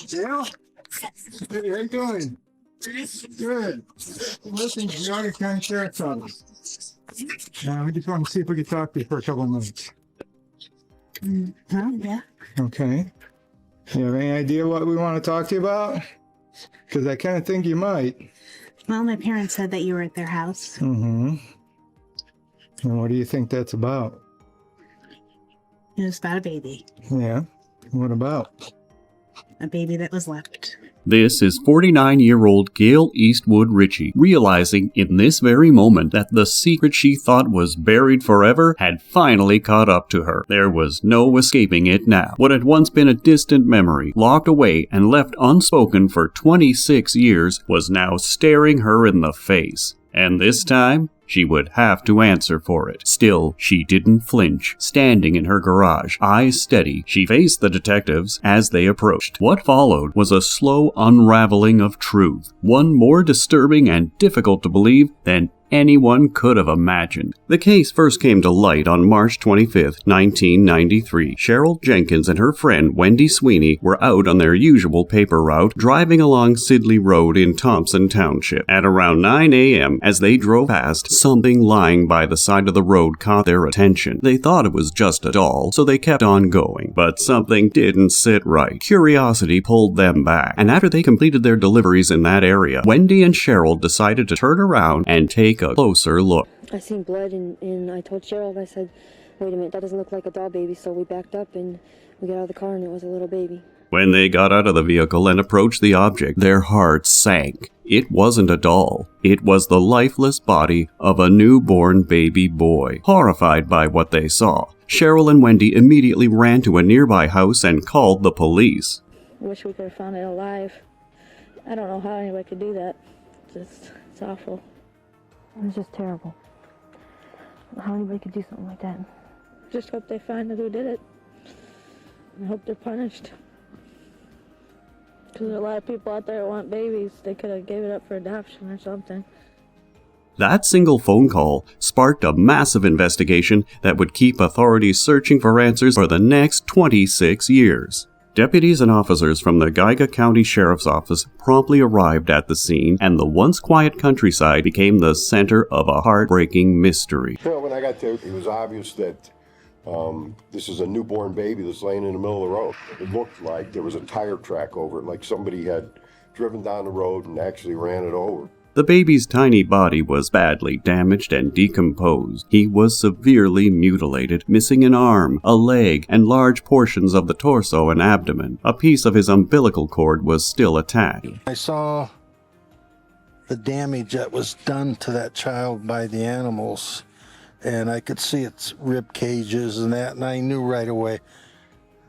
Yeah? Hey, how you doing? Good. Listen, we are the county sheriff's office. We just want to see if we could talk to you for a couple of minutes. Yeah. Okay. You have any idea what we want to talk to you about? Because I kind of think you might. Well, my parents said that you were at their house. Mm-hmm. And what do you think that's about? It was about a baby. Yeah. What about? A baby that was left. This is 49-year-old Gail Eastwood Ritchie, realizing in this very moment that the secret she thought was buried forever had finally caught up to her. There was no escaping it now. What had once been a distant memory, locked away and left unspoken for 26 years, was now staring her in the face. And this time, she would have to answer for it. Still, she didn't flinch. Standing in her garage, eyes steady, she faced the detectives as they approached. What followed was a slow unraveling of truth, one more disturbing and difficult to believe than anyone could have imagined. The case first came to light on March 25, 1993. Cheryl Jenkins and her friend Wendy Sweeney were out on their usual paper route, driving along Sidley Road in Thompson Township. At around 9 a.m., as they drove past, something lying by the side of the road caught their attention. They thought it was just a doll, so they kept on going. But something didn't sit right. Curiosity pulled them back, and after they completed their deliveries in that area, Wendy and Cheryl decided to turn around and take a closer look. I seen blood and I told Cheryl, I said, wait a minute, that doesn't look like a doll baby. So we backed up and we got out of the car and it was a little baby. When they got out of the vehicle and approached the object, their hearts sank. It wasn't a doll. It was the lifeless body of a newborn baby boy. Horrified by what they saw, Cheryl and Wendy immediately ran to a nearby house and called the police. I wish we could have found it alive. I don't know how anybody could do that. It's awful. It was just terrible. How anybody could do something like that. Just hope they find who did it. I hope they're punished. Because there are a lot of people out there that want babies. They could have gave it up for adoption or something. That single phone call sparked a massive investigation that would keep authorities searching for answers for the next 26 years. Deputies and officers from the Geiger County Sheriff's Office promptly arrived at the scene, and the once quiet countryside became the center of a heartbreaking mystery. Well, when I got there, it was obvious that this is a newborn baby that's laying in the middle of the road. It looked like there was a tire track over it, like somebody had driven down the road and actually ran it over. The baby's tiny body was badly damaged and decomposed. He was severely mutilated, missing an arm, a leg, and large portions of the torso and abdomen. A piece of his umbilical cord was still attached. I saw the damage that was done to that child by the animals, and I could see its rib cages and that, and I knew right away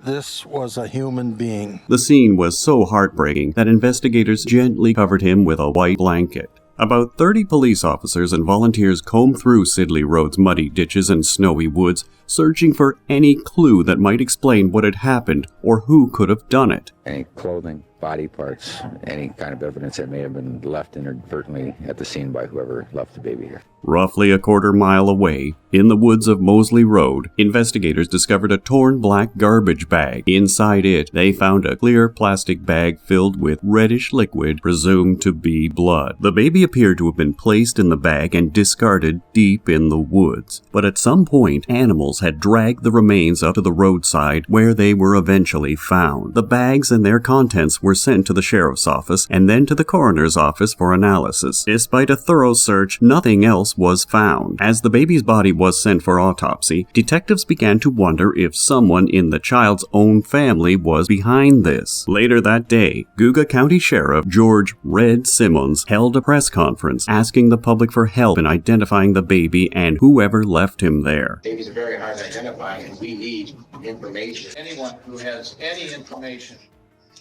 this was a human being. The scene was so heartbreaking that investigators gently covered him with a white blanket. About 30 police officers and volunteers combed through Sidley Road's muddy ditches and snowy woods, searching for any clue that might explain what had happened or who could have done it. Any clothing, body parts, any kind of evidence that may have been left inadvertently at the scene by whoever left the baby here. Roughly a quarter-mile away, in the woods of Moseley Road, investigators discovered a torn black garbage bag. Inside it, they found a clear plastic bag filled with reddish liquid presumed to be blood. The baby appeared to have been placed in the bag and discarded deep in the woods. But at some point, animals had dragged the remains up to the roadside where they were eventually found. The bags and their contents were sent to the sheriff's office and then to the coroner's office for analysis. Despite a thorough search, nothing else was found. As the baby's body was sent for autopsy, detectives began to wonder if someone in the child's own family was behind this. Later that day, Gouga County Sheriff George "Red" Simmons held a press conference asking the public for help in identifying the baby and whoever left him there. Babies are very hard to identify, and we need information. Anyone who has any information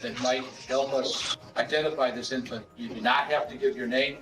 that might help us identify this infant, you do not have to give your name.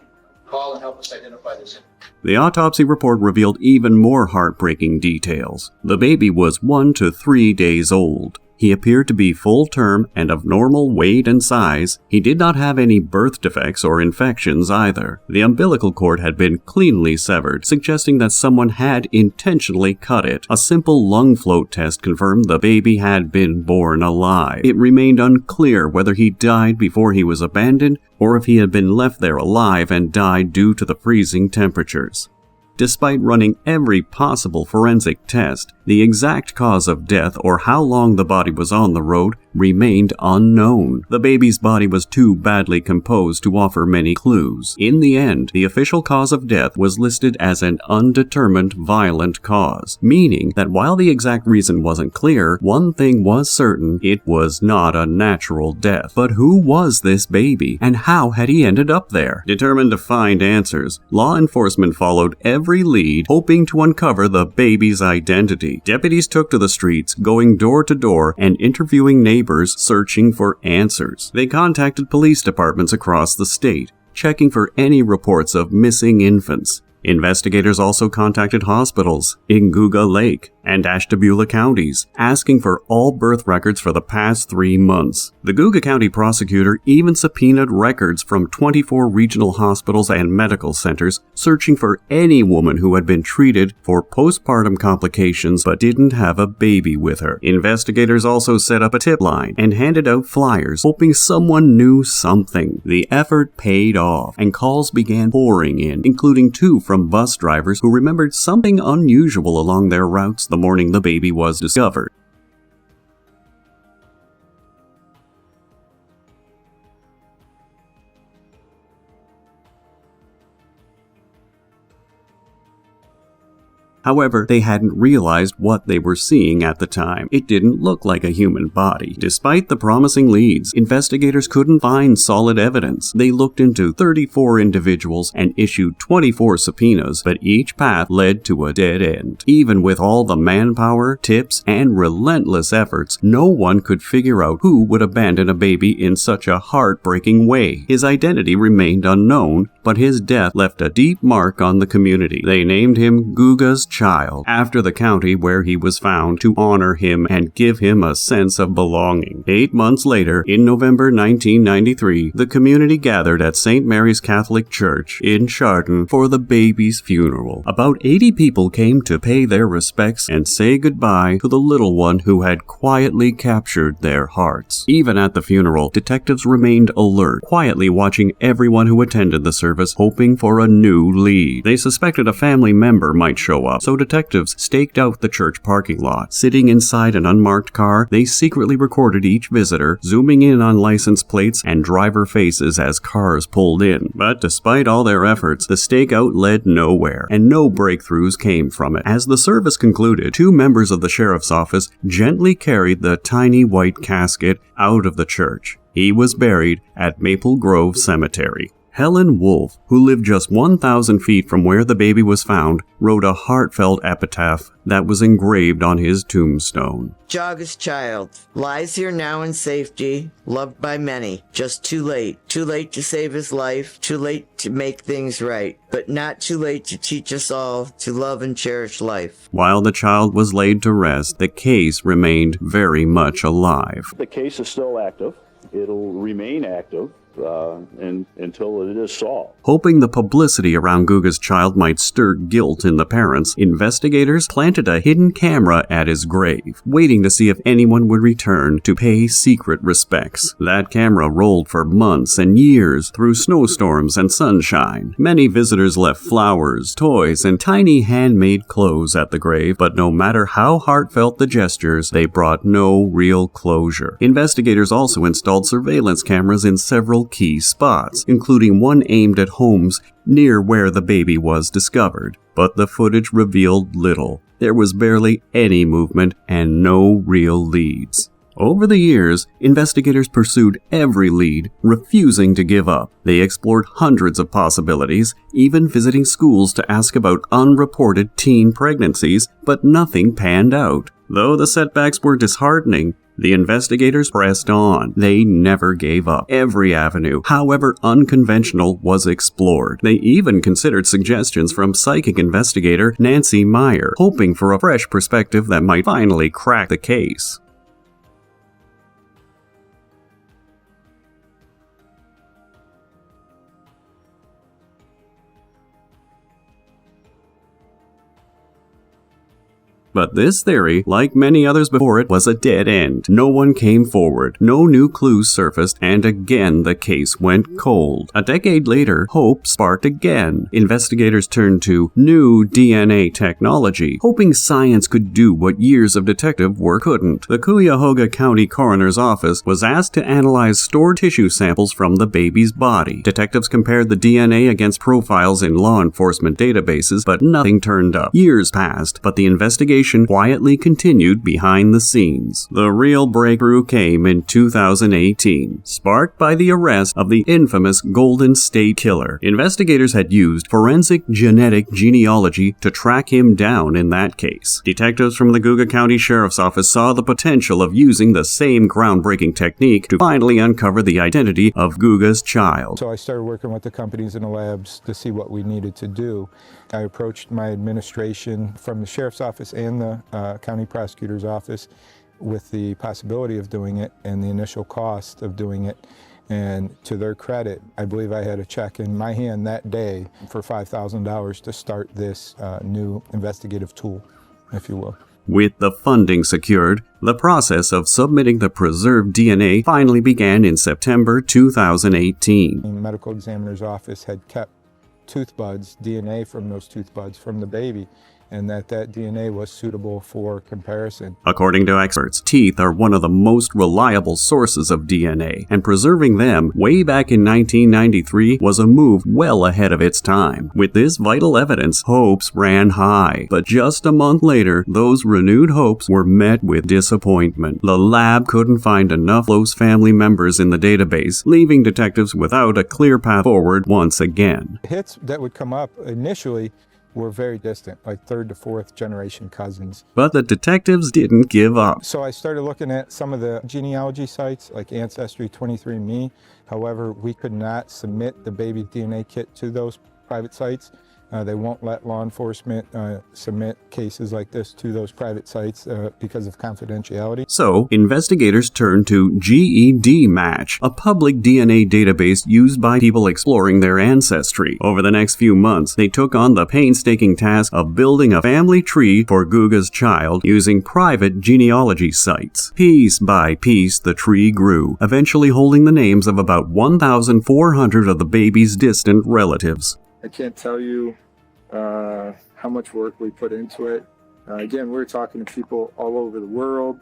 Call and help us identify this infant. The autopsy report revealed even more heartbreaking details. The baby was 1 to 3 days old. He appeared to be full-term and of normal weight and size. He did not have any birth defects or infections either. The umbilical cord had been cleanly severed, suggesting that someone had intentionally cut it. A simple lung float test confirmed the baby had been born alive. It remained unclear whether he died before he was abandoned or if he had been left there alive and died due to the freezing temperatures. Despite running every possible forensic test, the exact cause of death or how long the body was on the road remained unknown. The baby's body was too badly composed to offer many clues. In the end, the official cause of death was listed as an undetermined violent cause, meaning that while the exact reason wasn't clear, one thing was certain: it was not a natural death. But who was this baby, and how had he ended up there? Determined to find answers, law enforcement followed every lead, hoping to uncover the baby's identity. Deputies took to the streets, going door to door and interviewing neighbors searching for answers. They contacted police departments across the state, checking for any reports of missing infants. Investigators also contacted hospitals in Guga Lake and Ashtabula counties, asking for all birth records for the past 3 months. The Guga County prosecutor even subpoenaed records from 24 regional hospitals and medical centers, searching for any woman who had been treated for postpartum complications but didn't have a baby with her. Investigators also set up a tip line and handed out flyers, hoping someone knew something. The effort paid off, and calls began pouring in, including 2 from bus drivers who remembered something unusual along their routes the morning the baby was discovered. However, they hadn't realized what they were seeing at the time. It didn't look like a human body. Despite the promising leads, investigators couldn't find solid evidence. They looked into 34 individuals and issued 24 subpoenas, but each path led to a dead end. Even with all the manpower, tips, and relentless efforts, no one could figure out who would abandon a baby in such a heartbreaking way. His identity remained unknown, but his death left a deep mark on the community. They named him Guga's Child, after the county where he was found, to honor him and give him a sense of belonging. 8 months later, in November 1993, the community gathered at St. Mary's Catholic Church in Chardon for the baby's funeral. About 80 people came to pay their respects and say goodbye to the little one who had quietly captured their hearts. Even at the funeral, detectives remained alert, quietly watching everyone who attended the service, hoping for a new lead. They suspected a family member might show up, so detectives staked out the church parking lot. Sitting inside an unmarked car, they secretly recorded each visitor, zooming in on license plates and driver faces as cars pulled in. But despite all their efforts, the stakeout led nowhere, and no breakthroughs came from it. As the service concluded, 2 members of the sheriff's office gently carried the tiny white casket out of the church. He was buried at Maple Grove Cemetery. Helen Wolfe, who lived just 1,000 feet from where the baby was found, wrote a heartfelt epitaph that was engraved on his tombstone. Jogga's child lies here now in safety, loved by many. Just too late. Too late to save his life, too late to make things right, but not too late to teach us all to love and cherish life. While the child was laid to rest, the case remained very much alive. The case is still active. It'll remain active until it is solved. Hoping the publicity around Guga's child might stir guilt in the parents, investigators planted a hidden camera at his grave, waiting to see if anyone would return to pay secret respects. That camera rolled for months and years through snowstorms and sunshine. Many visitors left flowers, toys, and tiny handmade clothes at the grave, but no matter how heartfelt the gestures, they brought no real closure. Investigators also installed surveillance cameras in several key spots, including one aimed at homes near where the baby was discovered. But the footage revealed little. There was barely any movement and no real leads. Over the years, investigators pursued every lead, refusing to give up. They explored hundreds of possibilities, even visiting schools to ask about unreported teen pregnancies, but nothing panned out. Though the setbacks were disheartening, the investigators pressed on. They never gave up. Every avenue, however unconventional, was explored. They even considered suggestions from psychic investigator Nancy Meyer, hoping for a fresh perspective that might finally crack the case. But this theory, like many others before it, was a dead end. No one came forward, no new clues surfaced, and again the case went cold. A decade later, hope sparked again. Investigators turned to new DNA technology, hoping science could do what years of detective work couldn't. The Cuyahoga County Coroner's Office was asked to analyze stored tissue samples from the baby's body. Detectives compared the DNA against profiles in law enforcement databases, but nothing turned up. Years passed, but the investigation quietly continued behind the scenes. The real breakthrough came in 2018, sparked by the arrest of the infamous Golden State Killer. Investigators had used forensic genetic genealogy to track him down in that case. Detectives from the Cuyahoga County Sheriff's Office saw the potential of using the same groundbreaking technique to finally uncover the identity of Guga's child. So I started working with the companies and the labs to see what we needed to do. I approached my administration from the Sheriff's Office and the County Prosecutor's Office with the possibility of doing it and the initial cost of doing it. And to their credit, I believe I had a check in my hand that day for $5,000 to start this new investigative tool, if you will. With the funding secured, the process of submitting the preserved DNA finally began in September 2018. The medical examiner's office had kept tooth buds, DNA from those tooth buds from the baby, and that DNA was suitable for comparison. According to experts, teeth are one of the most reliable sources of DNA, and preserving them way back in 1993 was a move well ahead of its time. With this vital evidence, hopes ran high, but just a month later, those renewed hopes were met with disappointment. The lab couldn't find enough close family members in the database, leaving detectives without a clear path forward once again. Hits that would come up initially were very distant, like third to fourth generation cousins. But the detectives didn't give up. So I started looking at some of the genealogy sites like Ancestry, 23andMe. However, we could not submit the baby DNA kit to those private sites. They won't let law enforcement submit cases like this to those private sites because of confidentiality. So, investigators turned to GED Match, a public DNA database used by people exploring their ancestry. Over the next few months, they took on the painstaking task of building a family tree for Guga's child using private genealogy sites. Piece by piece, the tree grew, eventually holding the names of about 1,400 of the baby's distant relatives. I can't tell you how much work we put into it. Again, we're talking to people all over the world,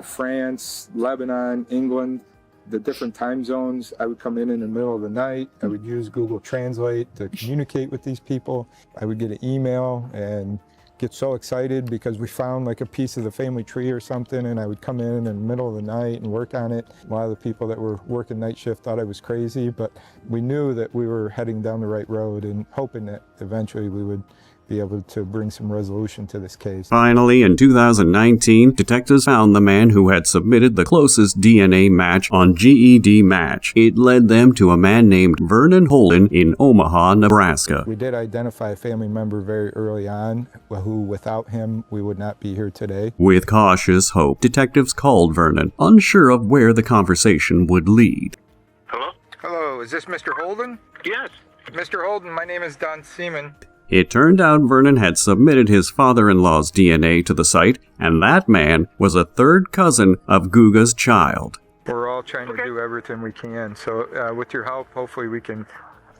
France, Lebanon, England, the different time zones. I would come in the middle of the night. I would use Google Translate to communicate with these people. I would get an email and get so excited because we found like a piece of the family tree or something, and I would come in the middle of the night and work on it. A lot of the people that were working night shift thought I was crazy, but we knew that we were heading down the right road and hoping that eventually we would be able to bring some resolution to this case. Finally, in 2019, detectives found the man who had submitted the closest DNA match on GED Match. It led them to a man named Vernon Holden in Omaha, Nebraska. We did identify a family member very early on who, without him, we would not be here today. With cautious hope, detectives called Vernon, unsure of where the conversation would lead. Hello? Hello, is this Mr. Holden? Yes. Mr. Holden, my name is Don Seaman. It turned out Vernon had submitted his father-in-law's DNA to the site, and that man was a third cousin of Guga's child. We're all trying to do everything we can, so with your help, hopefully we can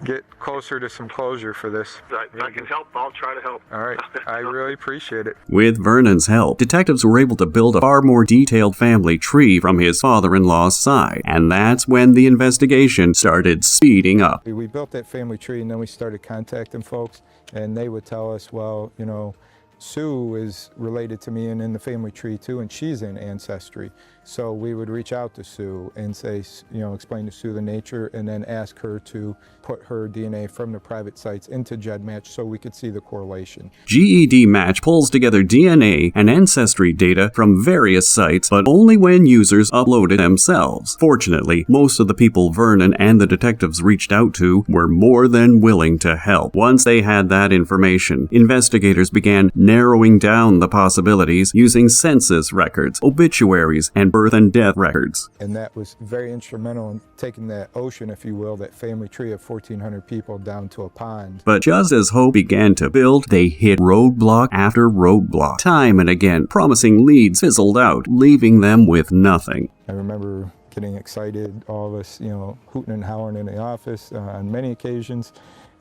get closer to some closure for this. I can help. I'll try to help. All right. I really appreciate it. With Vernon's help, detectives were able to build a far more detailed family tree from his father-in-law's side, and that's when the investigation started speeding up. We built that family tree, and then we started contacting folks, and they would tell us, well, you know, Sue is related to me and in the family tree too, and she's in Ancestry. So we would reach out to Sue and say, you know, explain to Sue the nature, and then ask her to put her DNA from the private sites into GEDmatch so we could see the correlation. GED Match pulls together DNA and ancestry data from various sites, but only when users upload it themselves. Fortunately, most of the people Vernon and the detectives reached out to were more than willing to help. Once they had that information, investigators began narrowing down the possibilities using census records, obituaries, and birth and death records. And that was very instrumental in taking that ocean, if you will, that family tree of 1,400 people down to a pond. But just as hope began to build, they hit roadblock after roadblock. Time and again, promising leads fizzled out, leaving them with nothing. I remember getting excited, all of us, hooting and howling in the office on many occasions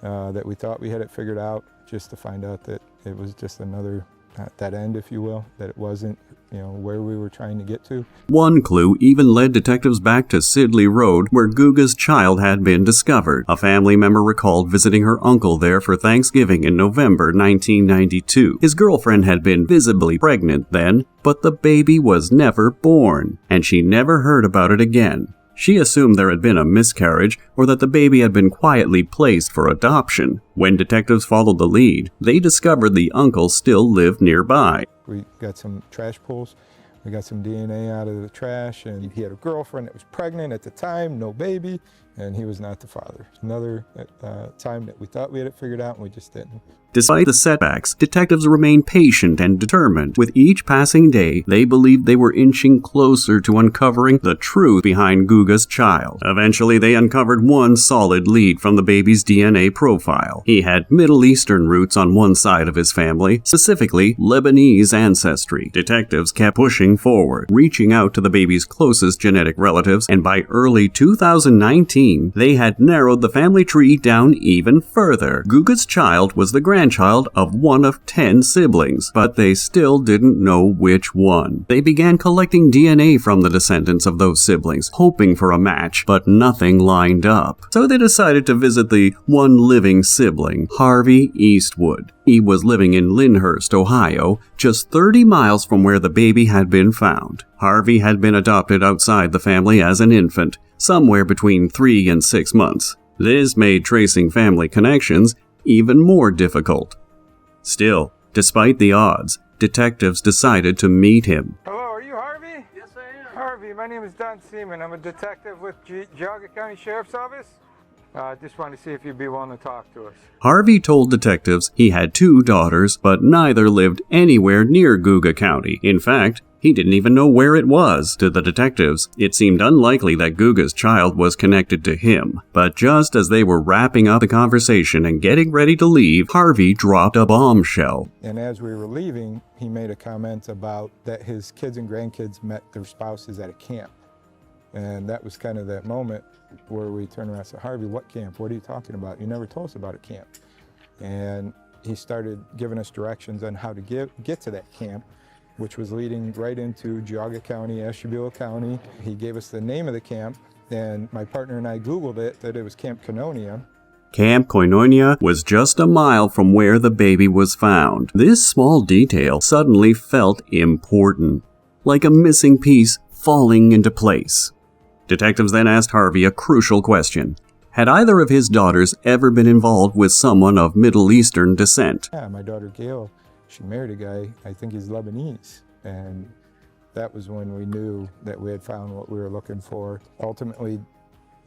that we thought we had it figured out, just to find out that it was just another dead end, if you will, that it wasn't, where we were trying to get to. One clue even led detectives back to Sidley Road, where Guga's child had been discovered. A family member recalled visiting her uncle there for Thanksgiving in November 1992. His girlfriend had been visibly pregnant then, but the baby was never born, and she never heard about it again. She assumed there had been a miscarriage or that the baby had been quietly placed for adoption. When detectives followed the lead, they discovered the uncle still lived nearby. We got some trash pulls. We got some DNA out of the trash, and he had a girlfriend that was pregnant at the time, no baby, and he was not the father. Another time that we thought we had it figured out, and we just didn't. Despite the setbacks, detectives remained patient and determined. With each passing day, they believed they were inching closer to uncovering the truth behind Guga's child. Eventually, they uncovered one solid lead from the baby's DNA profile. He had Middle Eastern roots on one side of his family, specifically Lebanese ancestry. Detectives kept pushing forward, reaching out to the baby's closest genetic relatives, and by early 2019, they had narrowed the family tree down even further. Guga's child was the grandchild of one of 10 siblings, but they still didn't know which one. They began collecting DNA from the descendants of those siblings, hoping for a match, but nothing lined up. So they decided to visit the one living sibling, Harvey Eastwood. He was living in Lyndhurst, Ohio, just 30 miles from where the baby had been found. Harvey had been adopted outside the family as an infant, somewhere between 3 and 6 months. This made tracing family connections even more difficult. Still, despite the odds, detectives decided to meet him. Hello, are you Harvey? Yes, I am. Harvey, my name is Don Seaman. I'm a detective with Geauga County Sheriff's Office. I just wanted to see if you'd be willing to talk to us. Harvey told detectives he had 2 daughters, but neither lived anywhere near Geauga County. In fact, he didn't even know where it was. To the detectives, it seemed unlikely that Guga's child was connected to him. But just as they were wrapping up the conversation and getting ready to leave, Harvey dropped a bombshell. And as we were leaving, he made a comment about that his kids and grandkids met their spouses at a camp. And that was kind of that moment where we turned around and said, Harvey, what camp? What are you talking about? You never told us about a camp. And he started giving us directions on how to get to that camp, which was leading right into Geauga County, Ashtabula County. He gave us the name of the camp, and my partner and I Googled it, that it was Camp Koinonia. Camp Koinonia was just a mile from where the baby was found. This small detail suddenly felt important, like a missing piece falling into place. Detectives then asked Harvey a crucial question. Had either of his daughters ever been involved with someone of Middle Eastern descent? Yeah, my daughter Gail, she married a guy, I think he's Lebanese, and that was when we knew that we had found what we were looking for. Ultimately,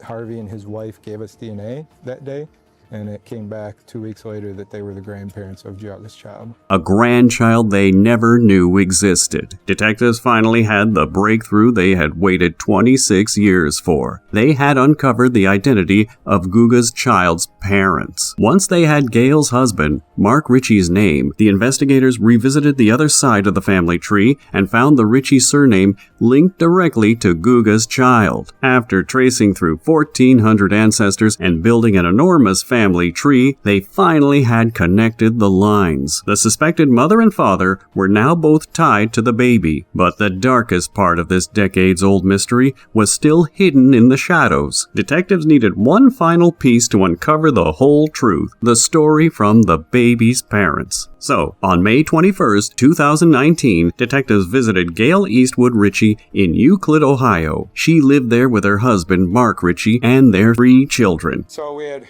Harvey and his wife gave us DNA that day, and it came back 2 weeks later that they were the grandparents of Geauga's child. A grandchild they never knew existed. Detectives finally had the breakthrough they had waited 26 years for. They had uncovered the identity of Guga's child's parents. Once they had Gail's husband, Mark Ritchie's name, the investigators revisited the other side of the family tree and found the Ritchie surname linked directly to Guga's child. After tracing through 1,400 ancestors and building an enormous family tree, they finally had connected the lines. The suspected mother and father were now both tied to the baby, but the darkest part of this decades-old mystery was still hidden in the shadows. Detectives needed one final piece to uncover the whole truth, the story from the baby's parents. So, on May 21st, 2019, detectives visited Gail Eastwood Ritchie in Euclid, Ohio. She lived there with her husband, Mark Ritchie, and their 3 children. So we had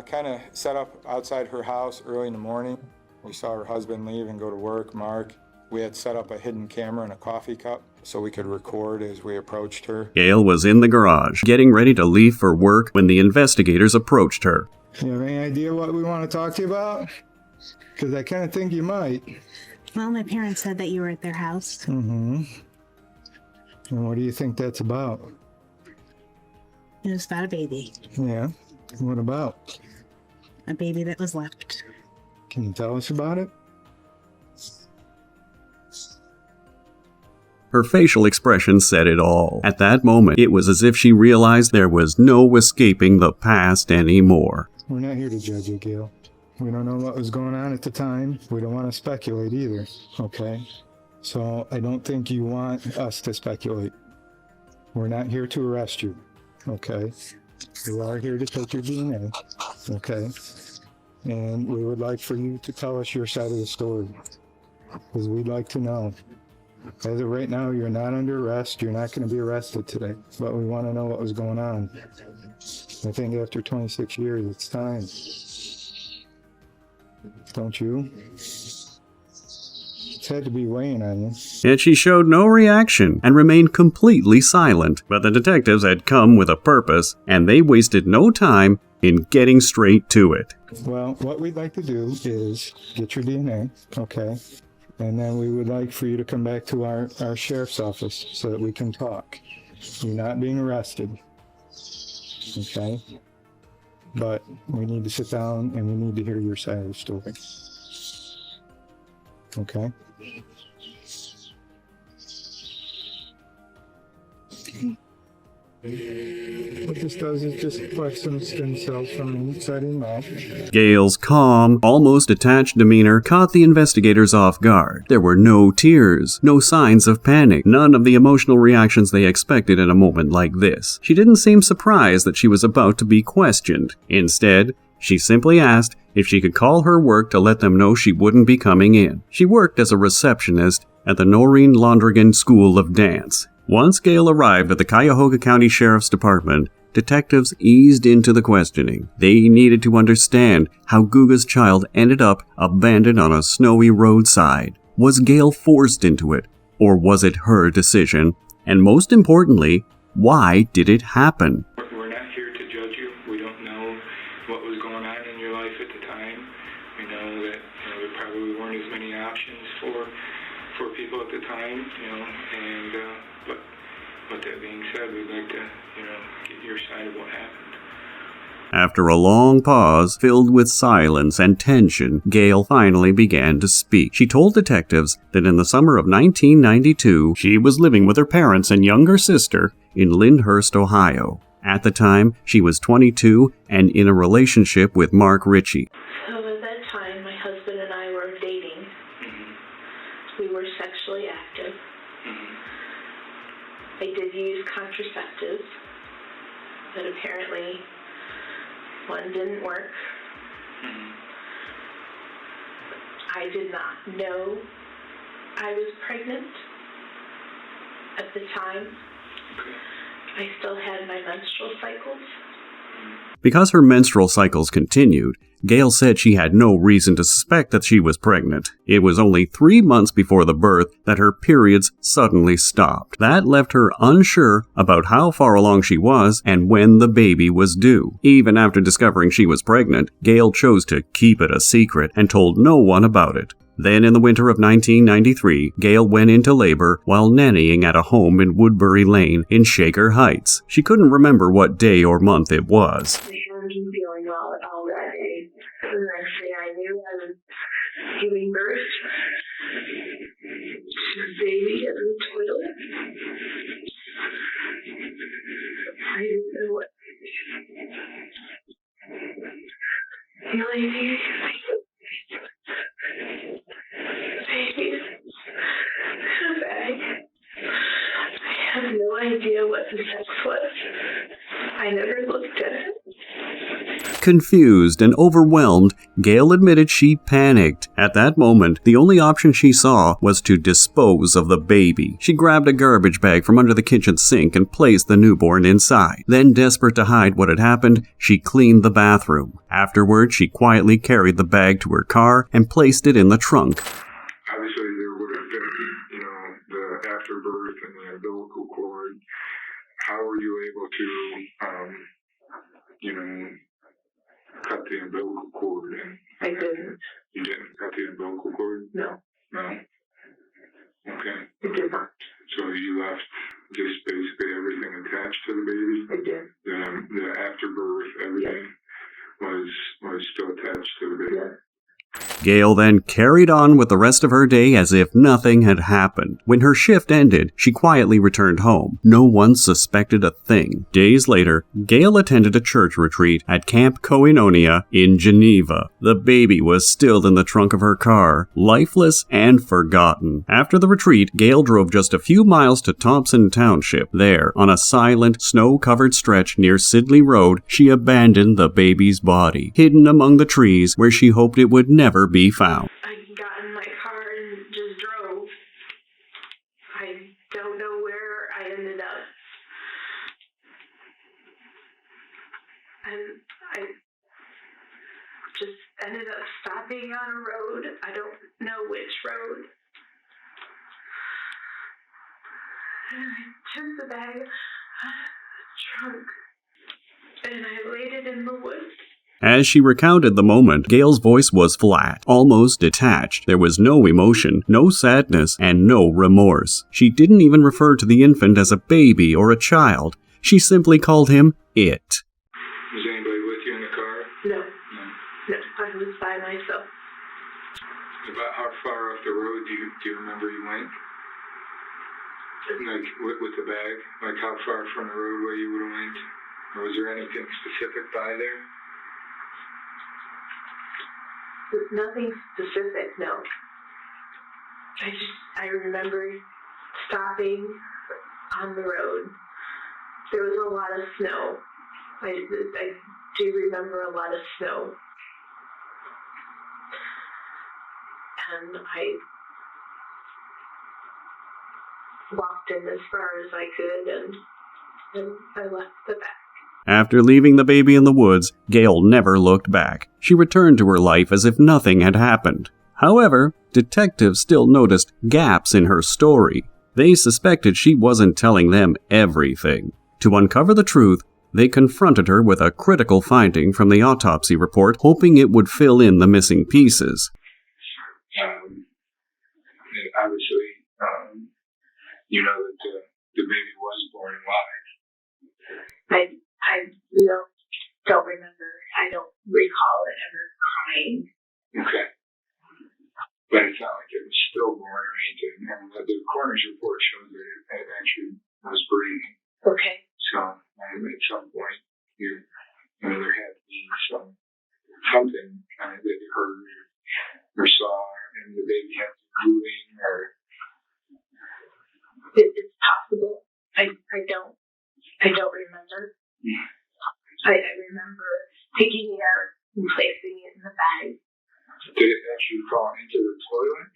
kind of set up outside her house early in the morning. We saw her husband leave and go to work, Mark. We had set up a hidden camera in a coffee cup so we could record as we approached her. Gail was in the garage, getting ready to leave for work when the investigators approached her. You have any idea what we want to talk to you about? Because I kind of think you might. Well, my parents said that you were at their house. Mm-hmm. And what do you think that's about? It was about a baby. Yeah. What about? A baby that was left. Can you tell us about it? Her facial expression said it all. At that moment, it was as if she realized there was no escaping the past anymore. We're not here to judge you, Gail. We don't know what was going on at the time. We don't want to speculate either, okay? So I don't think you want us to speculate. We're not here to arrest you, okay? We are here to take your DNA, okay? And we would like for you to tell us your side of the story, because we'd like to know. As of right now, you're not under arrest. You're not going to be arrested today, but we want to know what was going on. I think after 26 years, it's time. Don't you? It's had to be weighing on you. Yet she showed no reaction and remained completely silent. But the detectives had come with a purpose, and they wasted no time in getting straight to it. Well, what we'd like to do is get your DNA, okay? And then we would like for you to come back to our sheriff's office so that we can talk. You're not being arrested, okay? But we need to sit down and we need to hear your side of the story. Okay? What this does is just collect some stem cells from the inside of the mouth. Gail's calm, almost detached demeanor caught the investigators off guard. There were no tears, no signs of panic, none of the emotional reactions they expected in a moment like this. She didn't seem surprised that she was about to be questioned. Instead, she simply asked if she could call her work to let them know she wouldn't be coming in. She worked as a receptionist at the Noreen Londrigan School of Dance. Once Gail arrived at the Cuyahoga County Sheriff's Department, detectives eased into the questioning. They needed to understand how Guga's child ended up abandoned on a snowy roadside. Was Gail forced into it, or was it her decision? And most importantly, why did it happen? We're not here to judge you. We don't know what was going on in your life at the time. We know that there probably weren't as many options for people at the time, and but that being said, we'd like to, get your side of what happened. After a long pause filled with silence and tension, Gail finally began to speak. She told detectives that in the summer of 1992, she was living with her parents and younger sister in Lyndhurst, Ohio. At the time, she was 22 and in a relationship with Mark Ritchie. So at that time, my husband and I were dating. We were sexually active. I did use contraceptives, but apparently one didn't work. I did not know I was pregnant at the time. I still had my menstrual cycles. Because her menstrual cycles continued, Gail said she had no reason to suspect that she was pregnant. It was only 3 months before the birth that her periods suddenly stopped. That left her unsure about how far along she was and when the baby was due. Even after discovering she was pregnant, Gail chose to keep it a secret and told no one about it. Then in the winter of 1993, Gail went into labor while nannying at a home in Woodbury Lane in Shaker Heights. She couldn't remember what day or month it was. I wasn't feeling well at all that day. The next thing I knew, I was giving birth to a baby in the toilet. I didn't know what. The only thing baby in a bag. I have no idea what the sex was. I never looked at it. Confused and overwhelmed, Gail admitted she panicked. At that moment, the only option she saw was to dispose of the baby. She grabbed a garbage bag from under the kitchen sink and placed the newborn inside. Then, desperate to hide what had happened, she cleaned the bathroom. Afterward, she quietly carried the bag to her car and placed it in the trunk. Obviously, there would have been, the afterbirth and the umbilical cord. How were you able to, cut the umbilical cord? I didn't. You didn't cut the umbilical cord? No. No? Okay. I did not. So you left I did. The afterbirth, everything was still attached to the baby. Yeah. Gail then carried on with the rest of her day as if nothing had happened. When her shift ended, she quietly returned home. No one suspected a thing. Days later, Gail attended a church retreat at Camp Koinonia in Geneva. The baby was still in the trunk of her car, lifeless and forgotten. After the retreat, Gail drove just a few miles to Thompson Township. There, on a silent, snow-covered stretch near Sidley Road, she abandoned the baby's body, hidden among the trees where she hoped it would never be found. I got in my car and just drove. I don't know where I ended up. And I just ended up stopping on a road. I don't know which road. And I took the bag out of the trunk and I laid it in the woods. As she recounted the moment, Gail's voice was flat, almost detached. There was no emotion, no sadness, and no remorse. She didn't even refer to the infant as a baby or a child. She simply called him it. Was anybody with you in the car? No. No, I was by myself. About how far off the road do you remember you went? Like with the bag? Like how far from the roadway you would have went? Or was there anything specific by there? Nothing specific, no. I remember stopping on the road. There was a lot of snow. I do remember a lot of snow. And I walked in as far as I could and I left the back. After leaving the baby in the woods, Gail never looked back. She returned to her life as if nothing had happened. However, detectives still noticed gaps in her story. They suspected she wasn't telling them everything. To uncover the truth, they confronted her with a critical finding from the autopsy report, hoping it would fill in the missing pieces. Obviously, you know that the baby was born alive. I don't remember. I don't recall it ever crying. Okay. But it's not like it was stillborn or anything. And the coroner's report shows that it actually was breathing. Okay. So at some point, there had to be something kind of that you heard or saw, and the baby had to be moving, or... It's possible. I don't remember. I remember picking it up and placing it in the bag. Did it actually fall into the toilet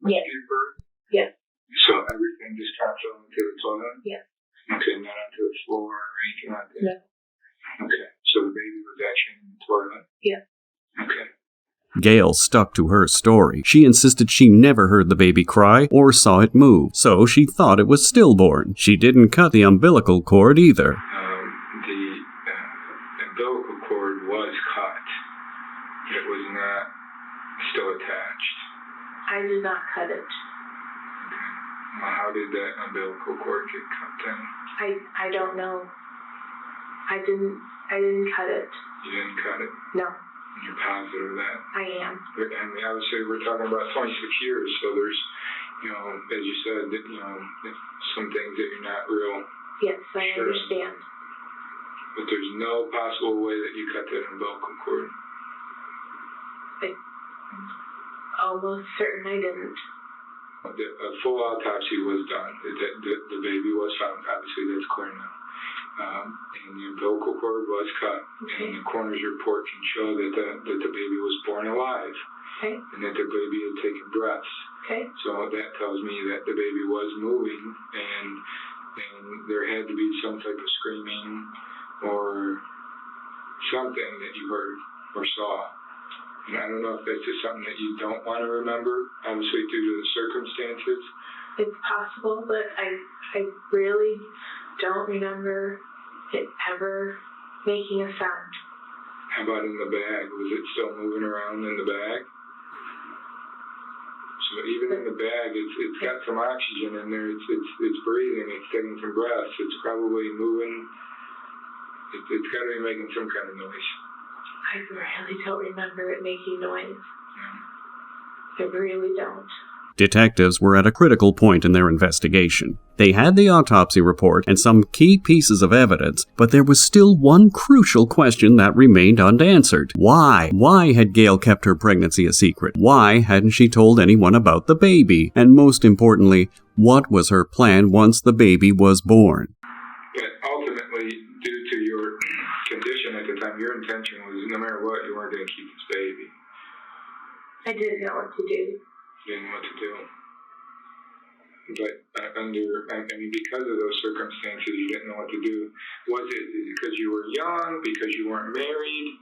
when you gave birth? Yes. So everything just kind of fell into the toilet? Yes. Okay, not onto the floor or anything like that? No. Okay, so the baby was actually in the toilet? Yes. Okay. Gail stuck to her story. She insisted she never heard the baby cry or saw it move, so she thought it was stillborn. She didn't cut the umbilical cord either. The umbilical cord was cut. It was not still attached. I did not cut it. Okay. Well, how did that umbilical cord get cut then? I don't know. I didn't cut it. You didn't cut it? No. You're positive of that? I am. And obviously we're talking about 26 years, so there's, as you said, that, some things that you're not real. Yes, I sure. understand. But there's no possible way that you cut that umbilical cord. I'm almost certain I didn't. A full autopsy was done. The baby was found. Obviously, that's clear now. And the umbilical cord was cut. Okay. And the coroner's report can show that the baby was born alive. Okay. And that the baby had taken breaths. Okay. So that tells me that the baby was moving, and there had to be some type of screaming or something that you heard or saw. And I don't know if that's just something that you don't want to remember, obviously due to the circumstances. It's possible, but I really don't remember it ever making a sound. How about in the bag? Was it still moving around in the bag? So even in the bag, it's got some oxygen in there. It's breathing. It's taking some breaths. It's probably moving It's got to be making some kind of noise. I really don't remember it making noise. I really don't. Detectives were at a critical point in their investigation. They had the autopsy report and some key pieces of evidence, but there was still one crucial question that remained unanswered. Why? Why had Gail kept her pregnancy a secret? Why hadn't she told anyone about the baby? And most importantly, what was her plan once the baby was born? But ultimately, due to your condition at the time, your intention was no matter what, you weren't going to keep this baby. I didn't know what to do. Didn't know what to do. But because of those circumstances, you didn't know what to do. Was it because you were young, because you weren't married?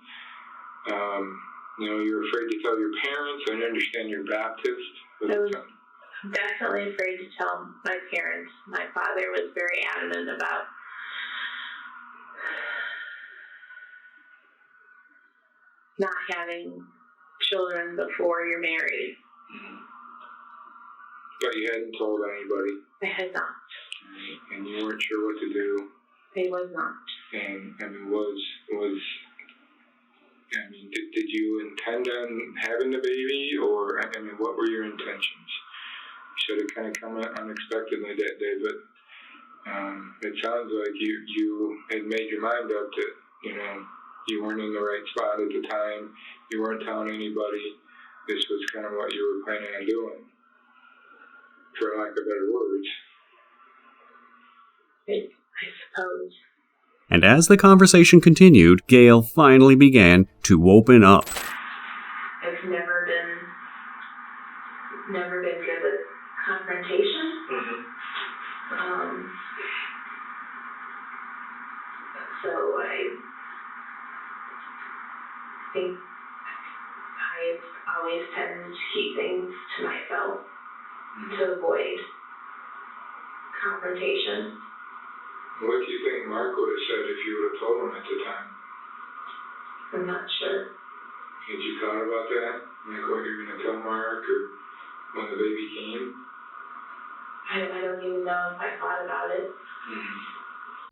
You were afraid to tell your parents. I understand you're Baptist. I was definitely afraid to tell my parents. My father was very adamant about not having children before you're married. But you hadn't told anybody. I had not. And you weren't sure what to do. I was not. And did you intend on having the baby, or what were your intentions? Should have kind of come unexpectedly that day, but it sounds like you had made your mind up that you weren't in the right spot at the time. You weren't telling anybody. This was kind of what you were planning on doing, for lack of better words. I suppose. And as the conversation continued, Gail finally began to open up. I've never been good with confrontation. So I think I always tend to keep things to myself to avoid confrontation. What do you think Mark would have said if you would have told him at the time? I'm not sure. Had you thought about that? Like what you're going to tell Mark, or when the baby came? I don't even know if I thought about it.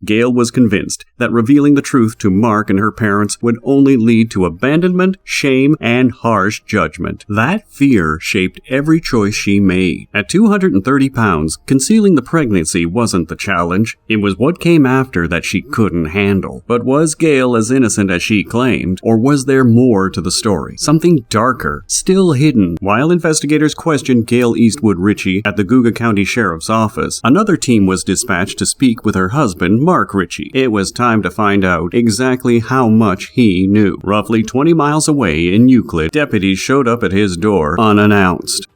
Gail was convinced that revealing the truth to Mark and her parents would only lead to abandonment, shame, and harsh judgment. That fear shaped every choice she made. At 230 pounds, concealing the pregnancy wasn't the challenge. It was what came after that she couldn't handle. But was Gail as innocent as she claimed, or was there more to the story? Something darker, still hidden? While investigators questioned Gail Eastwood Ritchie at the Gouga County Sheriff's Office, another team was dispatched to speak with her husband, Mark Ritchie. It was time to find out exactly how much he knew. Roughly 20 miles away in Euclid, deputies showed up at his door unannounced.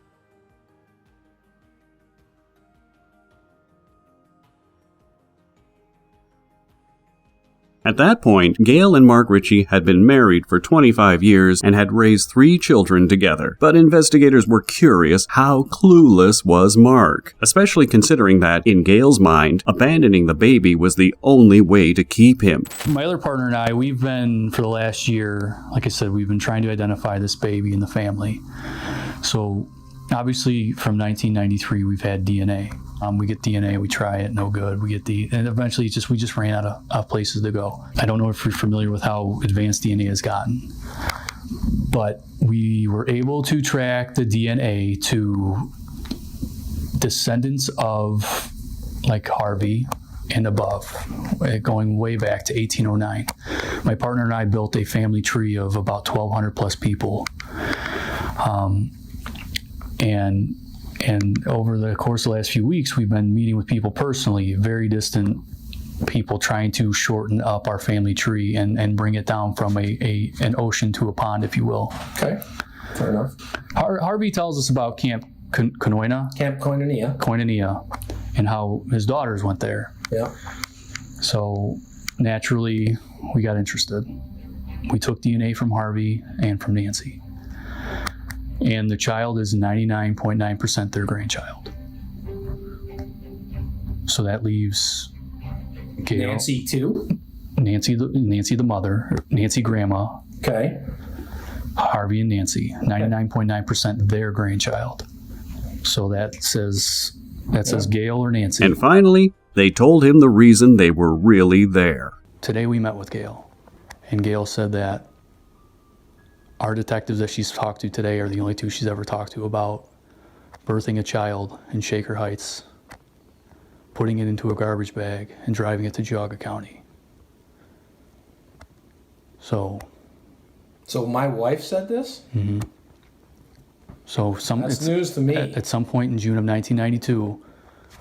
At that point, Gail and Mark Ritchie had been married for 25 years and had raised 3 children together. But investigators were curious how clueless was Mark, especially considering that, in Gail's mind, abandoning the baby was the only way to keep him. My other partner and I, we've been, for the last year, like I said, we've been trying to identify this baby in the family. So, obviously, from 1993, we've had DNA. We get DNA, we try it, no good. And eventually we just ran out of places to go. I don't know if you're familiar with how advanced DNA has gotten, but we were able to track the DNA to descendants of like Harvey and above, going way back to 1809. My partner and I built a family tree of about 1,200 plus people. And over the course of the last few weeks, we've been meeting with people personally, very distant people, trying to shorten up our family tree and bring it down from an ocean to a pond, if you will. Okay, fair enough. Harvey tells us about Camp Koinonia. Camp Koinonia. Koinonia, and how his daughters went there. Yeah. So naturally, we got interested. We took DNA from Harvey and from Nancy. And the child is 99.9% their grandchild. So that leaves Gail, Nancy too? Nancy the mother, Nancy grandma. Okay. Harvey and Nancy, 99.9% their grandchild. So that says Gail or Nancy. And finally, they told him the reason they were really there. today we met with Gail, and Gail said that our detectives that she's talked to today are the only two she's ever talked to about birthing a child in Shaker Heights, putting it into a garbage bag, and driving it to Geauga County. So my wife said this? Mm-hmm. So That's news to me. At some point in June of 1992,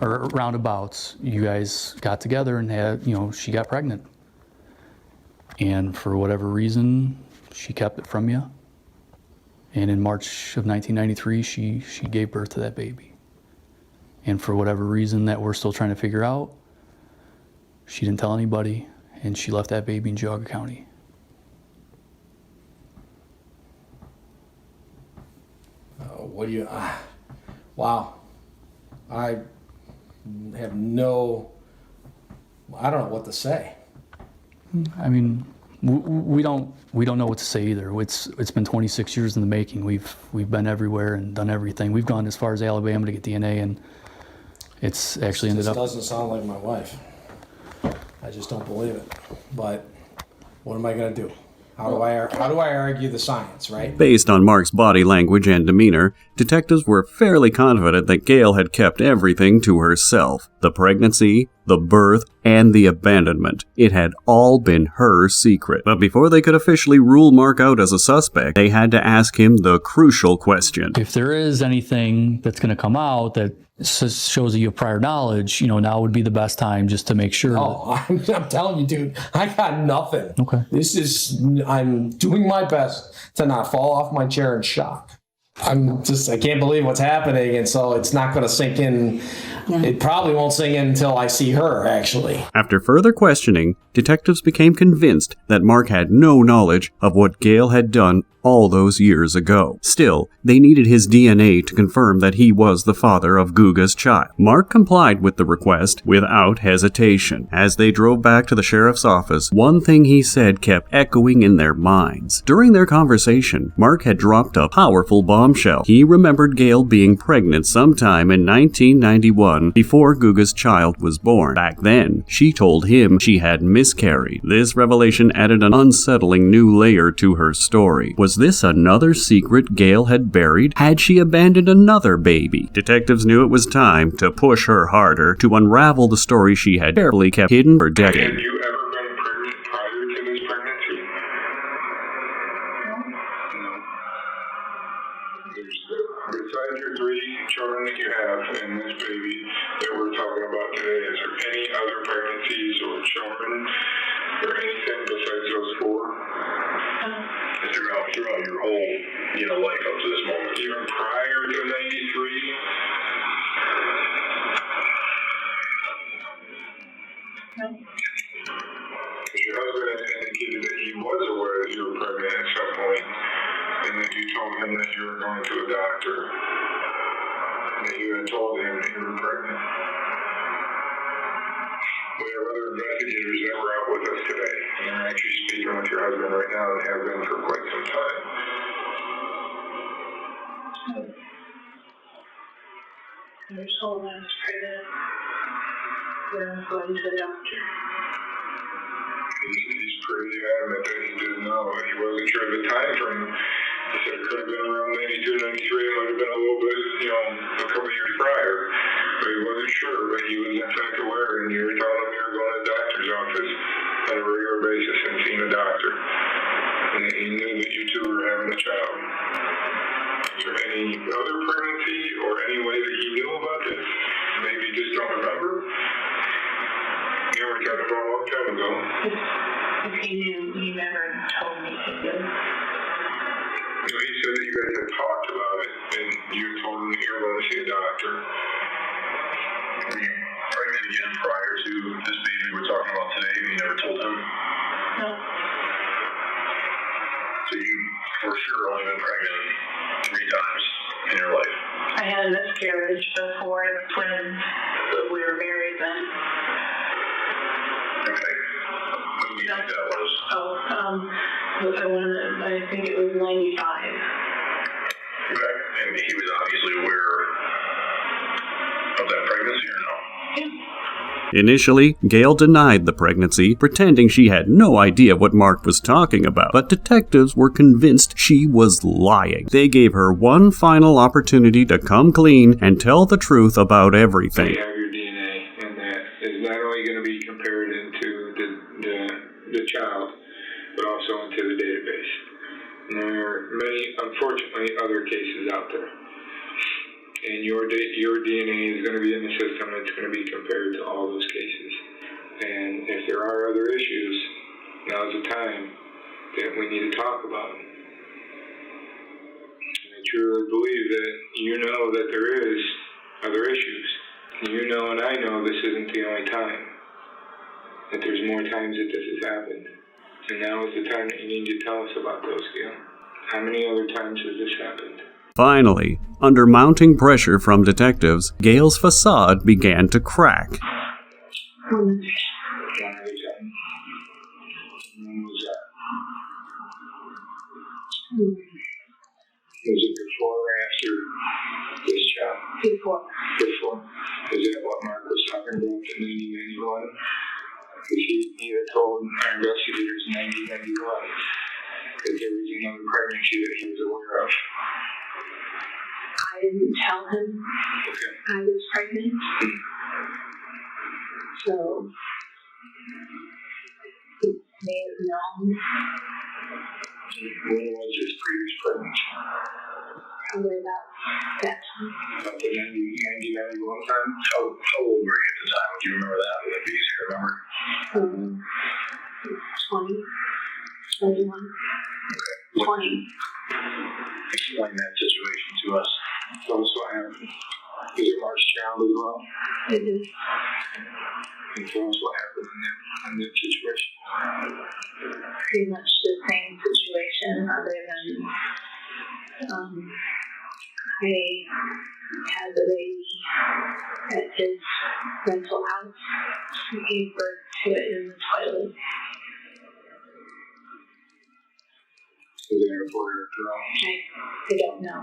or roundabouts, you guys got together and had, she got pregnant. And for whatever reason, she kept it from you. And in March of 1993, she gave birth to that baby. And for whatever reason that we're still trying to figure out, she didn't tell anybody, and she left that baby in Geauga County. What do you... wow. I have no... I don't know what to say. I mean, we don't know what to say either. It's been 26 years in the making. We've been everywhere and done everything. We've gone as far as Alabama to get DNA, and it's actually ended up... This doesn't sound like my wife. I just don't believe it. But what am I going to do? How do I argue the science, right? Based on Mark's body language and demeanor, detectives were fairly confident that Gail had kept everything to herself. The pregnancy, the birth, and the abandonment. It had all been her secret. But before they could officially rule Mark out as a suspect, they had to ask him the crucial question. If there is anything that's going to come out that shows that you have prior knowledge, now would be the best time just to make sure. Oh, I'm telling you, dude, I got nothing. Okay. I'm doing my best to not fall off my chair in shock. I can't believe what's happening, and so it's not going to sink in. Yeah. It probably won't sink in until I see her, actually. After further questioning, detectives became convinced that Mark had no knowledge of what Gail had done all those years ago. Still, they needed his DNA to confirm that he was the father of Guga's child. Mark complied with the request without hesitation. As they drove back to the sheriff's office, one thing he said kept echoing in their minds. During their conversation, Mark had dropped a powerful bombshell. He remembered Gail being pregnant sometime in 1991 before Guga's child was born. Back then, she told him she had miscarried. This revelation added an unsettling new layer to her story. Was this another secret Gail had buried? Had she abandoned another baby? Detectives knew it was time to push her harder to unravel the story she had barely kept hidden for decades. Have you ever been pregnant prior to this pregnancy? No. Besides your 3 children that you have and this baby that we're talking about today, is there any other pregnancies or children or anything besides those 4? Throughout your whole, life up to this moment, even prior to 93. No. Your husband had indicated that he was aware that you were pregnant at some point, and that you told him that you were going to a doctor, and that you had told him that you were pregnant. We have other investigators that were out with us today, and they're actually speaking with your husband right now and have been for quite some time. I was told I was pregnant. Then I'm going to the doctor. He's pretty adamant that he didn't know. He wasn't sure of the time frame. He said it could have been around 92, 93. It might have been a little bit, a couple years prior. But he wasn't sure, but he was in fact aware, and you were telling him you were going to the doctor's office on a regular basis and seeing a doctor. And he knew that you two were having a child. Is there any other pregnancy or any way that he knew about this? Maybe you just don't remember? We're talking about a long time ago. If he knew, he never told me he did. He said that you guys had talked about it, and you told him that you were going to see a doctor. Were you pregnant again prior to this baby we're talking about today, and you never told him? No. So you, for sure, only been pregnant 3 times in your life? I had a miscarriage before when we were married then. Okay. When do you think that was? I think it was 95. Okay. And he was obviously aware of that pregnancy or no? Yeah. Initially, Gail denied the pregnancy, pretending she had no idea what Mark was talking about, but detectives were convinced she was lying. They gave her one final opportunity to come clean and tell the truth about everything. You have your DNA, and that is not only going to be compared into the child, but also into the database. And there are many, unfortunately, other cases out there. And your DNA is going to be in the system, and it's going to be compared to all those cases. And if there are other issues, now's the time that we need to talk about them. And I truly believe that you know that there is other issues. You know and I know this isn't the only time. That there's more times that this has happened. And now is the time that you need to tell us about those, Gail. How many other times has this happened? Finally, under mounting pressure from detectives, Gail's facade began to crack. One other time. When was that? Was it before or after this job? Before. Before. Is that what Mark was talking about in 1991? Because he had told our investigators in 1991 that there was another pregnancy that he was aware of. I didn't tell him I was pregnant. So he may have known. When was his previous pregnancy? Probably about that time. About the 1991 time? How old were you at the time? Do you remember that? Would that be easy to remember? 20, 21. Okay. 20. Explain that situation to us. Tell us what happened. Is it Mark's child as well? It is. And tell us what happened in that situation. Pretty much the same situation, other than I had the baby at his rental house. He gave birth to it in the toilet. Is it a boy or a girl? I don't know.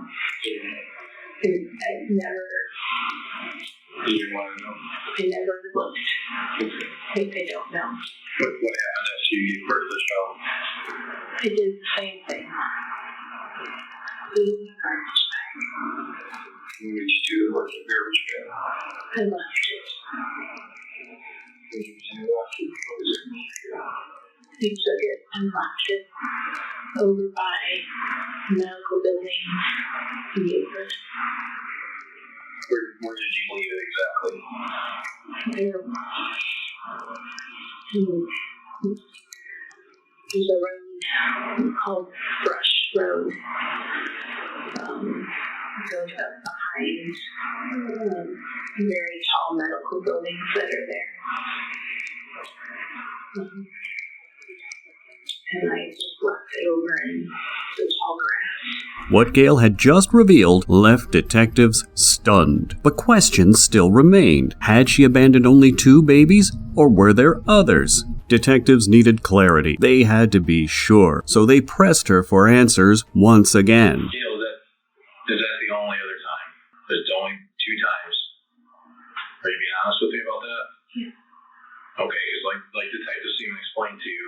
I never. You didn't want to know? I never looked. I don't know. What happened after you gave birth to the child? I did the same thing. What did you do to work the garbage bin? I left it. What did you do after? What was it? He took it and left it over by medical building. He gave birth. Where did you leave it exactly? There's a road called Brush Road. Goes up behind very tall medical buildings that are there. And I just left it over in the tall grass. What Gail had just revealed left detectives stunned. But questions still remained. Had she abandoned only 2 babies, or were there others? Detectives needed clarity. They had to be sure, so they pressed her for answers once again. Gail, is that the only other time? There's only 2 times. Are you being honest with me about that? Yeah. Okay, like detectives even explained to you,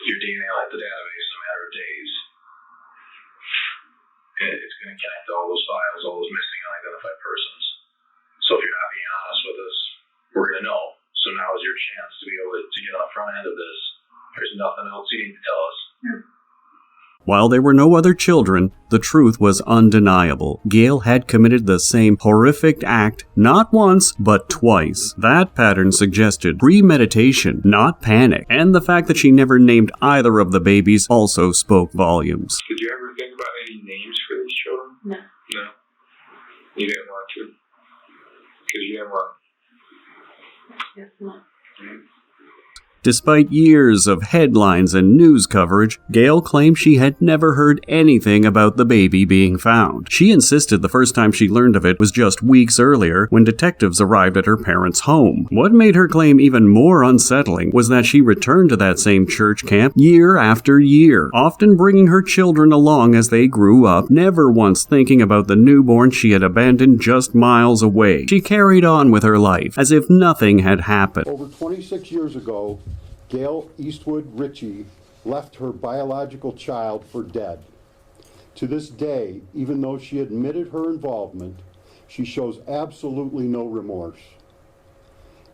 your DNA will hit the database in a matter of days. It's going to connect all those files, all those missing unidentified persons. So if you're not being honest with us, we're going to know. So now is your chance to be able to get on the front end of this. There's nothing else you need to tell us. Yeah. While there were no other children, the truth was undeniable. Gail had committed the same horrific act not once, but twice. That pattern suggested premeditation, not panic, and the fact that she never named either of the babies also spoke volumes. Did you ever think about any names for these children? No. No. You didn't want to? Because you didn't want. Yes, no. Despite years of headlines and news coverage, Gail claimed she had never heard anything about the baby being found. She insisted the first time she learned of it was just weeks earlier when detectives arrived at her parents' home. What made her claim even more unsettling was that she returned to that same church camp year after year, often bringing her children along as they grew up, never once thinking about the newborn she had abandoned just miles away. She carried on with her life as if nothing had happened. Over 26 years ago, Gail Eastwood Ritchie left her biological child for dead. To this day, even though she admitted her involvement, she shows absolutely no remorse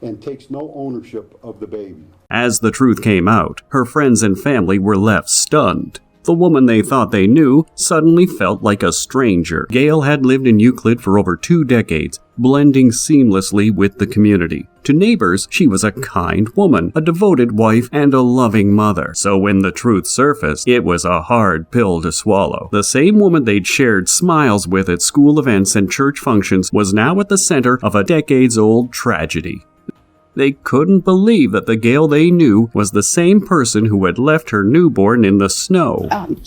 and takes no ownership of the baby. As the truth came out, her friends and family were left stunned. The woman they thought they knew suddenly felt like a stranger. Gail had lived in Euclid for over 2 decades, blending seamlessly with the community. To neighbors, she was a kind woman, a devoted wife, and a loving mother. So when the truth surfaced, it was a hard pill to swallow. The same woman they'd shared smiles with at school events and church functions was now at the center of a decades-old tragedy. They couldn't believe that the Gail they knew was the same person who had left her newborn in the snow. I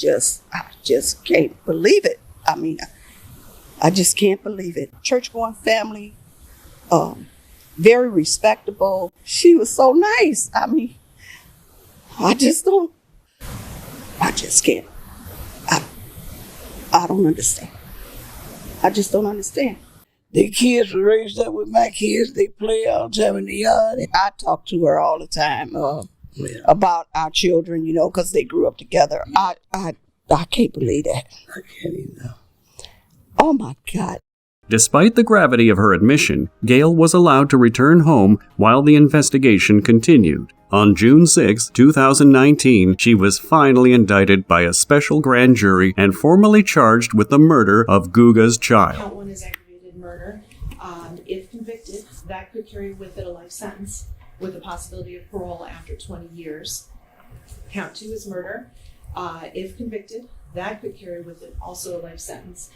just can't believe it. I mean, I just can't believe it. Church-going family, very respectable. She was so nice. I mean, I just can't. I don't understand. I just don't understand. The kids were raised up with my kids. They play all the time in the yard. I talk to her all the time about our children, you know, because they grew up together. I can't believe that. I can't even know. Oh, my God. Despite the gravity of her admission, Gail was allowed to return home while the investigation continued. On June 6, 2019, she was finally indicted by a special grand jury and formally charged with the murder of Guga's child. Count 1 is aggravated murder. If convicted, that could carry with it a life sentence with the possibility of parole after 20 years. Count 2 is murder. If convicted, that could carry with it also a life sentence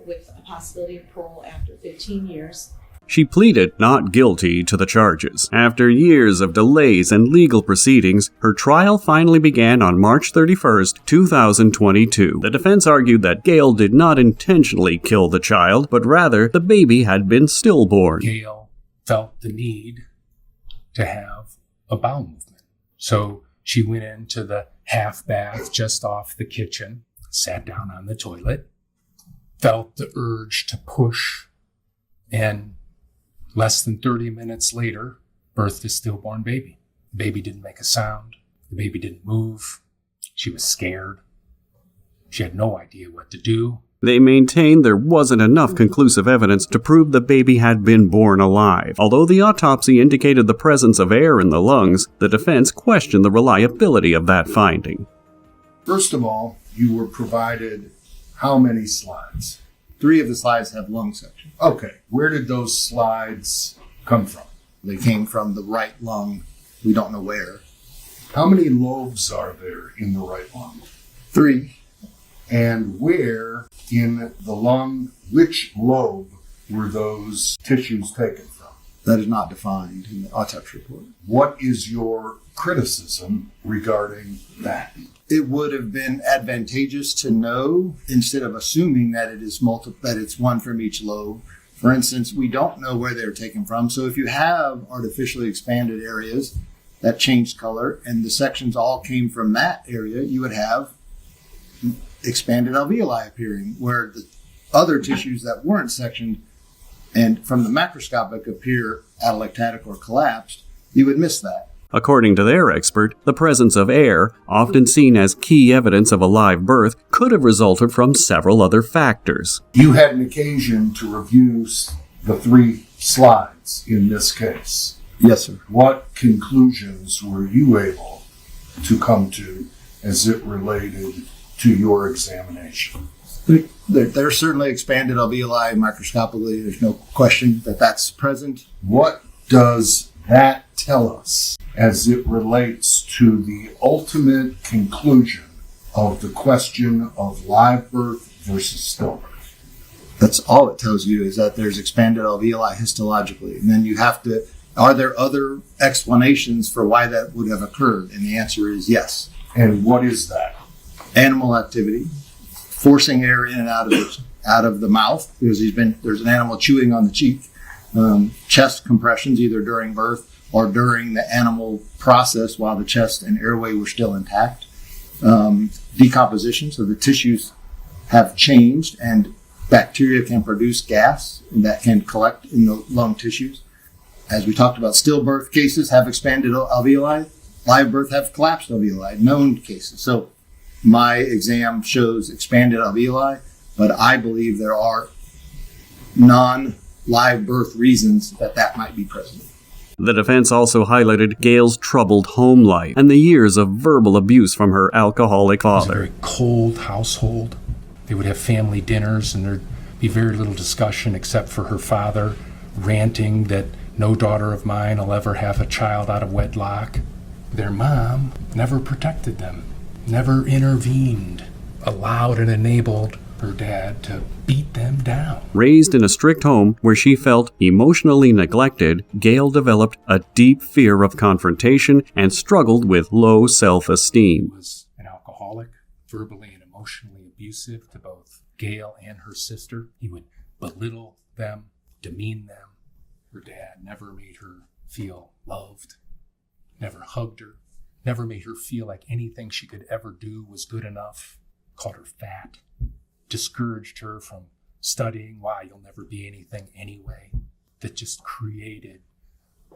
with a possibility of parole after 15 years. She pleaded not guilty to the charges. After years of delays and legal proceedings, her trial finally began on March 31st, 2022. The defense argued that Gail did not intentionally kill the child, but rather the baby had been stillborn. Gail felt the need to have a bowel movement. So she went into the half bath just off the kitchen, sat down on the toilet, felt the urge to push, and less than 30 minutes later, birthed a stillborn baby. The baby didn't make a sound. The baby didn't move. She was scared. She had no idea what to do. They maintained there wasn't enough conclusive evidence to prove the baby had been born alive. Although the autopsy indicated the presence of air in the lungs, the defense questioned the reliability of that finding. First of all, you were provided how many slides? 3 of the slides have lung section. Okay. Where did those slides come from? They came from the right lung. We don't know where. How many lobes are there in the right lung? 3. And where in the lung, which lobe were those tissues taken from? That is not defined in the autopsy report. What is your criticism regarding that? It would have been advantageous to know instead of assuming that it is that it's one from each lobe. For instance, we don't know where they're taken from. So if you have artificially expanded areas that changed color and the sections all came from that area, you would have expanded alveoli appearing, where the other tissues that weren't sectioned and from the macroscopic appear atelectatic or collapsed, you would miss that. According to their expert, the presence of air, often seen as key evidence of a live birth, could have resulted from several other factors. You had an occasion to review the 3 slides in this case. Yes, sir. What conclusions were you able to come to as it related to your examination? They're certainly expanded alveoli microscopically. There's no question that that's present. What does that tell us as it relates to the ultimate conclusion of the question of live birth versus stillbirth? That's all it tells you, is that there's expanded alveoli histologically. And then you have to Are there other explanations for why that would have occurred? And the answer is yes. And what is that? Animal activity, forcing air in and out of the mouth because there's an animal chewing on the cheek. Chest compressions either during birth or during the animal process while the chest and airway were still intact. Decomposition, so the tissues have changed and bacteria can produce gas that can collect in the lung tissues. As we talked about, stillbirth cases have expanded alveoli. Live birth have collapsed alveoli, known cases. So my exam shows expanded alveoli, but I believe there are non-live birth reasons that might be present. The defense also highlighted Gail's troubled home life and the years of verbal abuse from her alcoholic father. It was a very cold household. They would have family dinners and there'd be very little discussion except for her father ranting that no daughter of mine will ever have a child out of wedlock. Their mom never protected them, never intervened, allowed and enabled her dad to beat them down. Raised in a strict home where she felt emotionally neglected, Gail developed a deep fear of confrontation and struggled with low self-esteem. He was an alcoholic, verbally and emotionally abusive to both Gail and her sister. He would belittle them, demean them. Her dad never made her feel loved, never hugged her, never made her feel like anything she could ever do was good enough, called her fat, discouraged her from studying. Why, you'll never be anything anyway. That just created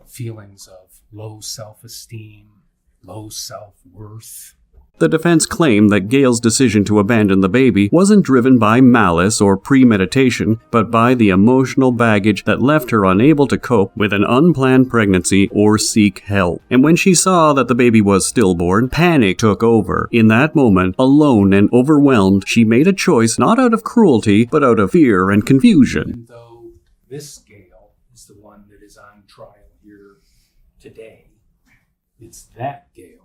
feelings of low self-esteem, low self-worth. The defense claimed that Gail's decision to abandon the baby wasn't driven by malice or premeditation, but by the emotional baggage that left her unable to cope with an unplanned pregnancy or seek help. And when she saw that the baby was stillborn, panic took over. In that moment, alone and overwhelmed, she made a choice not out of cruelty, but out of fear and confusion. Even though this Gail is the one that is on trial here today, it's that Gail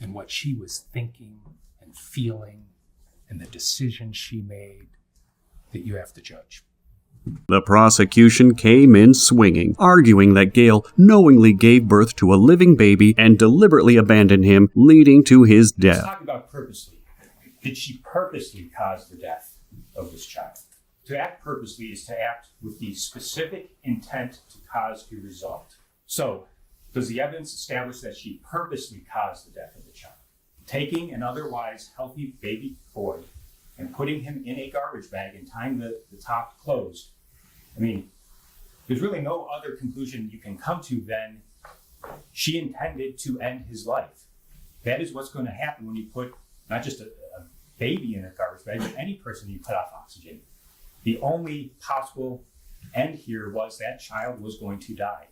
and what she was thinking and feeling and the decision she made that you have to judge. The prosecution came in swinging, arguing that Gail knowingly gave birth to a living baby and deliberately abandoned him, leading to his death. Let's talk about purposely. Did she purposely cause the death of this child? To act purposely is to act with the specific intent to cause a result. So, does the evidence establish that she purposely caused the death of the child? Taking an otherwise healthy baby boy and putting him in a garbage bag and tying the top closed. I mean, there's really no other conclusion you can come to than she intended to end his life. That is what's going to happen when you put not just a baby in a garbage bag, but any person you cut off oxygen. The only possible end here was that child was going to die.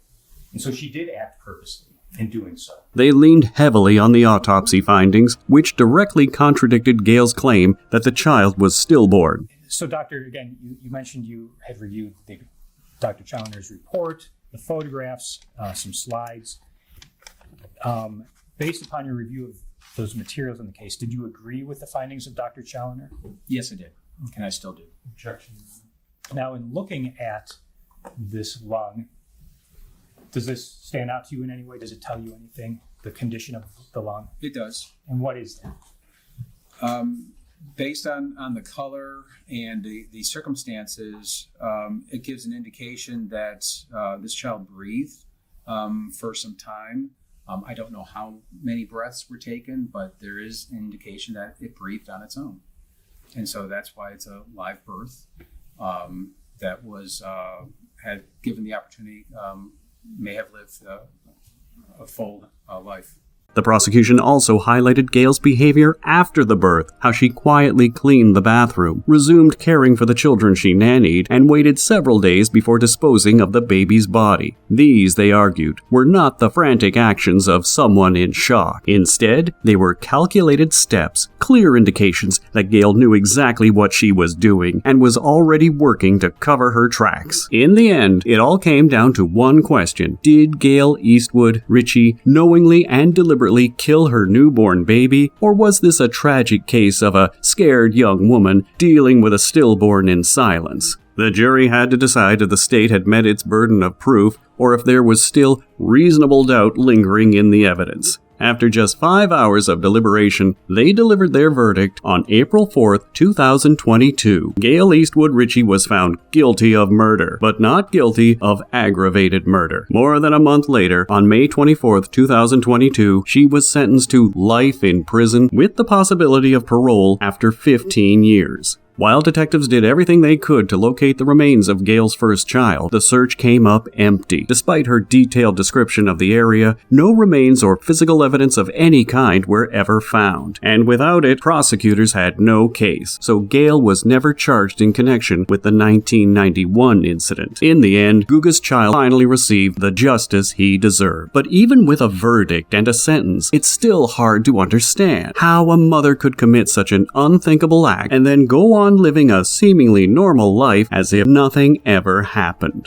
And so she did act purposely in doing so. They leaned heavily on the autopsy findings, which directly contradicted Gail's claim that the child was stillborn. So, Doctor, again, you mentioned you had reviewed Dr. Challoner's report, the photographs, some slides. Based upon your review of those materials in the case, did you agree with the findings of Dr. Challoner? Yes, I did, and I still do. Objection. Now, in looking at this lung, does this stand out to you in any way? Does it tell you anything, the condition of the lung? It does. And what is that? Based on the color and the circumstances, it gives an indication that this child breathed for some time. I don't know how many breaths were taken, but there is an indication that it breathed on its own. And so that's why it's a live birth that was had given the opportunity, may have lived a full life. The prosecution also highlighted Gail's behavior after the birth, how she quietly cleaned the bathroom, resumed caring for the children she nannied, and waited several days before disposing of the baby's body. These, they argued, were not the frantic actions of someone in shock. Instead, they were calculated steps, clear indications that Gail knew exactly what she was doing and was already working to cover her tracks. In the end, it all came down to one question. Did Gail Eastwood Ritchie knowingly and deliberately kill her newborn baby, or was this a tragic case of a scared young woman dealing with a stillborn in silence? The jury had to decide if the state had met its burden of proof or if there was still reasonable doubt lingering in the evidence. After just 5 hours of deliberation, they delivered their verdict on April 4, 2022. Gail Eastwood Ritchie was found guilty of murder, but not guilty of aggravated murder. More than a month later, on May 24, 2022, she was sentenced to life in prison with the possibility of parole after 15 years. While detectives did everything they could to locate the remains of Gail's first child, the search came up empty. Despite her detailed description of the area, no remains or physical evidence of any kind were ever found. And without it, prosecutors had no case, so Gail was never charged in connection with the 1991 incident. In the end, Guga's child finally received the justice he deserved. But even with a verdict and a sentence, it's still hard to understand how a mother could commit such an unthinkable act and then go on living a seemingly normal life as if nothing ever happened.